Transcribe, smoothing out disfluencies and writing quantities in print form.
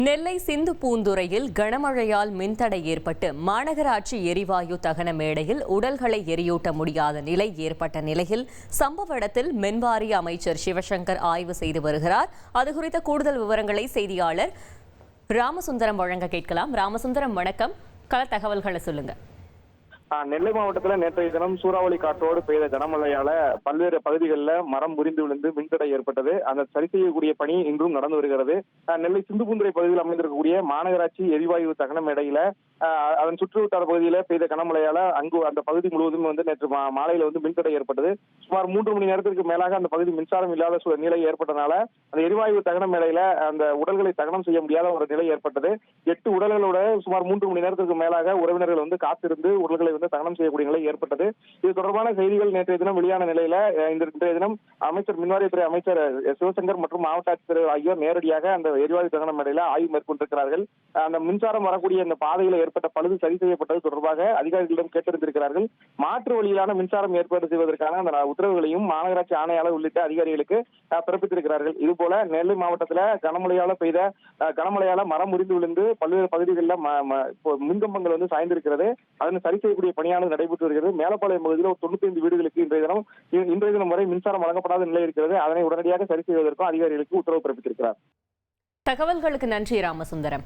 நெல்லை சிந்து பூந்துறையில் கனமழையால் மின்தடை ஏற்பட்டு மாநகராட்சி எரிவாயு தகன மேடையில் உடல்களை எரியூட்ட முடியாத நிலை ஏற்பட்ட நிலையில் சம்பவ இடத்தில் மின்வாரிய அமைச்சர் சிவசங்கர் ஆய்வு செய்து வருகிறார். அது குறித்த கூடுதல் விவரங்களை செய்தியாளர் ராமசுந்தரம் வழங்க கேட்கலாம். ராமசுந்தரம், வணக்கம். கள தகவல்களை சொல்லுங்க. நெல்லை மாவட்டத்தில் நேற்றைய தினம் சூறாவளி காற்றோடு பெய்த கனமழையால பல்வேறு பகுதிகளில் மரம் முறிந்து விழுந்து மின்தடை ஏற்பட்டது. அந்த சரி செய்யக்கூடிய பணி இன்றும் நடந்து வருகிறது. நெல்லை சிந்துபூந்துறை பகுதியில் அமைந்திருக்கக்கூடிய மாநகராட்சி எரிவாயு தகன மேடையில அதன் சுற்றுவட்டார பகுதியில பெய்த கனமழையால அங்கு அந்த பகுதி முழுவதும் நேற்று மாலையில மின்தடை ஏற்பட்டது. சுமார் 3 மணி நேரத்திற்கு மேலாக அந்த பகுதி மின்சாரம் இல்லாத நிலை ஏற்பட்டனால அந்த எரிவாயு தகன மேடையில அந்த உடல்களை தகனம் செய்ய முடியாத ஒரு நிலை ஏற்பட்டது. 8 உடல்களோட சுமார் 3 மணி நேரத்திற்கு மேலாக உறவினர்கள் காத்திருந்து உடல்களை தகனம் செய்யக்கூடிய நிலை ஏற்பட்டது. இது தொடர்பான செய்திகள் நேற்றைய தினம் வெளியான நிலையில இன்றைய தினம் மின்வாரியத்துறை அமைச்சர் சிவசங்கர் மற்றும் மாவட்ட ஆட்சித்தலைவர் ஆகியோர் நேரடியாக அந்த எரிவாயு தகன மேடையில ஆய்வு மேற்கொண்டிருக்கிறார்கள். அந்த மின்சாரம் வரக்கூடிய அந்த பாதையில ஏற்பட்ட பழுது சரி செய்யப்பட்டது தொடர்பாக அதிகாரிகளிடம் கேட்டறிந்திருக்கிறார்கள். மாற்று வழியிலான மின்சாரம் ஏற்பாடு செய்வதற்கான அந்த உத்தரவுகளையும் மாநகராட்சி ஆணையாளர் உள்ளிட்ட அதிகாரிகளுக்கு பிறப்பித்திருக்கிறார்கள். இதுபோல நெல்லை மாவட்டத்தில் கனமழையால மரம் முறிந்து விழுந்து பல்வேறு பகுதிகளில் மின்கம்பங்கள் சாய்ந்திருக்கிறது. அதனை சரி செய்யக்கூடிய பணியானது நடைபெற்று வருகிறது. மேலப்பாளையம் பகுதியில் ஒரு 95 வீடுகளுக்கு இன்றைய தினம் வரை மின்சாரம் வழங்கப்படாத நிலை இருக்கிறது. அதனை உடனடியாக சரி செய்வதற்கும் அதிகாரிகளுக்கு உத்தரவு பிறப்பித்திருக்கிறார். தகவல்களுக்கு நன்றி ராமசுந்தரம்.